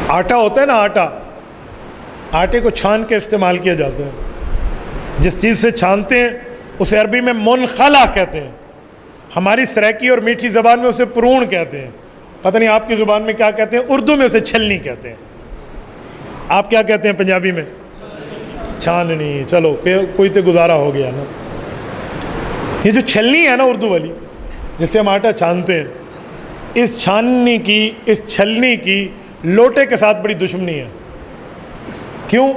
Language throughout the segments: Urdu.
آٹا ہوتا ہے نا آٹا، آٹے کو چھان کے استعمال کیا جاتا ہے. جس چیز سے چھانتے ہیں اسے عربی میں منخلا کہتے ہیں، ہماری سریکی اور میٹھی زبان میں اسے پرون کہتے ہیں. پتہ نہیں آپ کی زبان میں کیا کہتے ہیں، اردو میں اسے چھلنی کہتے ہیں. آپ کیا کہتے ہیں پنجابی میں؟ چھاننی. چلو کوئی تو گزارا ہو گیا نا. یہ جو چھلنی ہے نا اردو والی جس سے ہم آٹا چھانتے ہیں، اس چھاننی کی، اس چھلنی کی لوٹے کے ساتھ بڑی دشمنی ہے. کیوں؟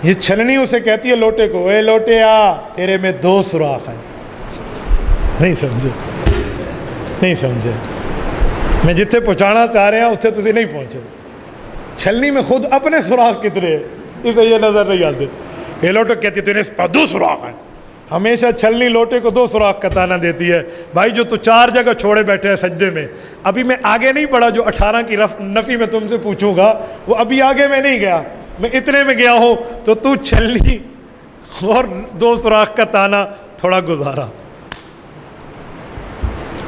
یہ چھلنی اسے کہتی ہے لوٹے کو، اے لوٹے آ، تیرے میں 2 سوراخ ہیں. نہیں سمجھے؟ نہیں سمجھے؟ میں جتنے پہنچانا چاہ رہے ہیں اس سے تسی نہیں پہنچے. چھلنی میں خود اپنے سوراخ کتنے ہیں اسے یہ نظر نہیں آتے. یہ لوٹے کہتی ہے تیرے اس پر 2 سوراخ ہیں. ہمیشہ چھلنی لوٹے کو 2 سوراخ کا تانا دیتی ہے. بھائی جو تو 4 جگہ چھوڑے بیٹھے ہیں سجدے میں، ابھی میں آگے نہیں بڑھا. جو 18 کی نفی میں تم سے پوچھوں گا وہ ابھی آگے میں نہیں گیا، میں اتنے میں گیا ہوں. تو چھلنی اور 2 سوراخ کا تانا تھوڑا گزارا.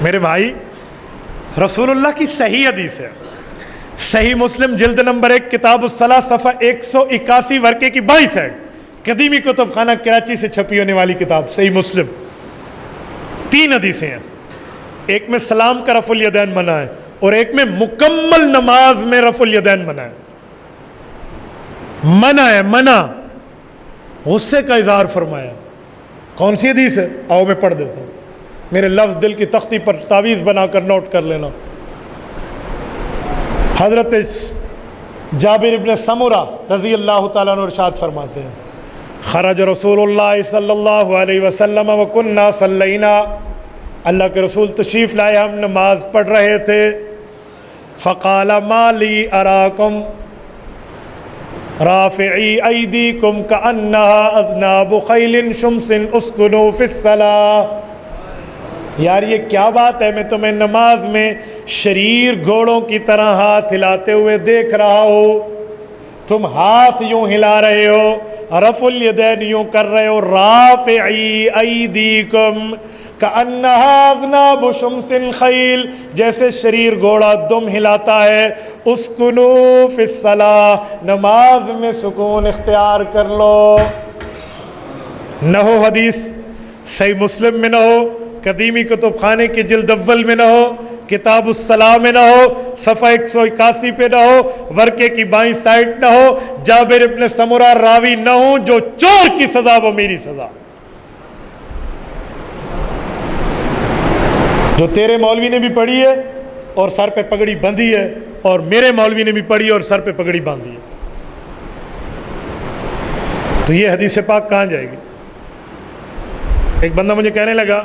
میرے بھائی رسول اللہ کی صحیح حدیث ہے، صحیح مسلم جلد نمبر 1 کتاب الصلاۃ صفحہ 181 ورقے کی 22 ہے، قدیمی کتب خانہ کراچی سے چھپی ہونے والی کتاب صحیح مسلم. 3 حدیثیں ہیں. ایک میں سلام کا رفع الیدین منع ہے، اور ایک میں مکمل نماز میں رفع الیدین منع ہے. منع ہے، منع. غصے کا اظہار فرمایا. کون سی حدیث ہے؟ آؤ میں پڑھ دیتا ہوں. میرے لفظ دل کی تختی پر تعویذ بنا کر نوٹ کر لینا. حضرت جابر ابن سمرہ رضی اللہ تعالیٰ عنہ ارشاد فرماتے ہیں، خرج رسول اللہ صلی اللہ علیہ وسلم وکننا صلینا، اللہ کے رسول تشریف لائے، ہم نماز پڑھ رہے تھے. فقال ما لی اراکم رافعی ایدیکم کأنہا اذناب خیل شمس اسکنوا فی الصلاۃ. یار یہ کیا بات ہے، میں تمہیں نماز میں شریر گھوڑوں کی طرح ہاتھ ہلاتے ہوئے دیکھ رہا ہوں. تم ہاتھ یوں ہلا رہے ہو، رفع الیدین یوں کر رہے ہو. رافعی ایدیکم کأنہا اذناب شمس خیل، جیسے شریر گھوڑا دم ہلاتا ہے. اسکنوا فی الصلاۃ، نماز میں سکون اختیار کر لو. نہ ہو حدیث صحیح مسلم میں، نہ ہو قدیمی کتب خانے کے جلد اول میں، نہ ہو کتاب الصلاح میں، نہ ہو صفحہ 181 پہ، نہ ہو ورقے کی بائیں سائٹ، نہ ہو جابر ابن سمرہ راوی نہ ہو. جو چور کی سزا وہ میری سزا. جو تیرے مولوی نے بھی پڑھی ہے اور سر پہ پگڑی بندھی ہے، اور میرے مولوی نے بھی پڑھی اور سر پہ پگڑی باندھی ہے. تو یہ حدیث پاک کہاں جائے گی؟ ایک بندہ مجھے کہنے لگا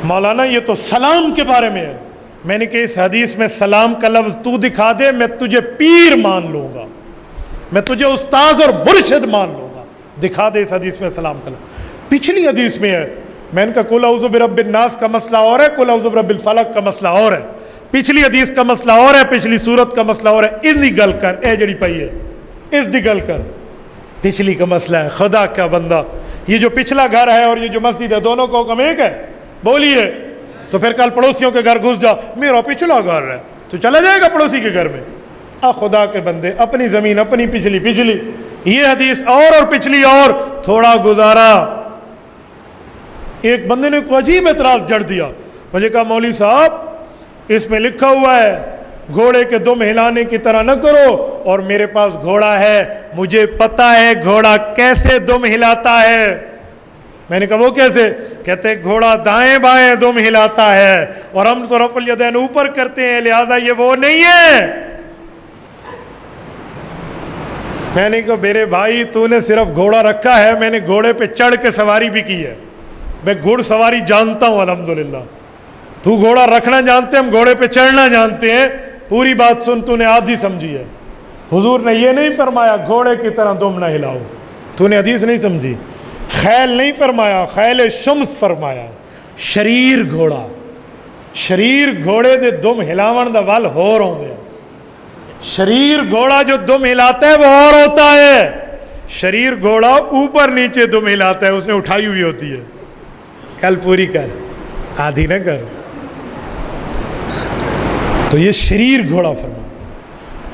مولانا یہ تو سلام کے بارے میں ہے. میں نے کہا اس حدیث میں سلام کا لفظ تو دکھا دے، میں تجھے پیر مان لوں گا، میں تجھے استاذ اور مرشد مان لوں گا. دکھا دے اس حدیث میں سلام کا لفظ. پچھلی حدیث میں ہے. میں نے کہا قل اعوذ برب الناس کا مسئلہ اور ہے، قل اعوذ برب الفلق کا مسئلہ اور ہے. پچھلی حدیث کا مسئلہ اور ہے، پچھلی صورت کا مسئلہ اور ہے. اس دی گل کر، اے جڑی پئی ہے اس دی گل کر. پچھلی کا مسئلہ ہے. خدا کا بندہ، یہ جو پچھلا گھر ہے اور یہ جو مسجد ہے دونوں کو حکم ایک ہے. بولیے تو پھر کل پڑوسیوں کے گھر گھس جا، میرا پچھلا گھر ہے تو چلا جائے گا پڑوسی کے گھر میں. خدا کے بندے، اپنی زمین اپنی، پچھلی. یہ حدیث اور پچھلی اور، تھوڑا گزارا. ایک بندے نے کوئی عجیب اعتراض جڑ دیا. مجھے کہا مولوی صاحب اس میں لکھا ہوا ہے گھوڑے کے دم ہلانے کی طرح نہ کرو، اور میرے پاس گھوڑا ہے، مجھے پتا ہے گھوڑا کیسے دم ہلاتا ہے. میں نے کہا وہ کیسے؟ کہتے گھوڑا دائیں بائیں دم ہلاتا ہے، اور ہم تو رفع الیدین اوپر کرتے ہیں، لہٰذا یہ وہ نہیں ہے. میں نے کہا میرے بھائی تو نے صرف گھوڑا رکھا ہے، میں نے گھوڑے پہ چڑھ کے سواری بھی کی ہے. میں گھوڑ سواری جانتا ہوں الحمدللہ. تو گھوڑا رکھنا جانتے، ہم گھوڑے پہ چڑھنا جانتے ہیں. پوری بات سن، تو نے آدھی سمجھی ہے. حضور نے یہ نہیں فرمایا گھوڑے کی طرح دم نہ ہلاؤ، تو نے حدیث نہیں سمجھی. خیل نہیں فرمایا، خیل شمس فرمایا. شریر گھوڑا، شریر گھوڑے دے دم ہلاون دا ول ہور ہوندے. شریر گھوڑا جو دم ہلاتا ہے وہ اور ہوتا ہے. شریر گھوڑا اوپر نیچے دم ہلاتا ہے، اس نے اٹھائی ہوئی ہوتی ہے. کل پوری کر، آدھی نہ کر. تو یہ شریر گھوڑا فرما.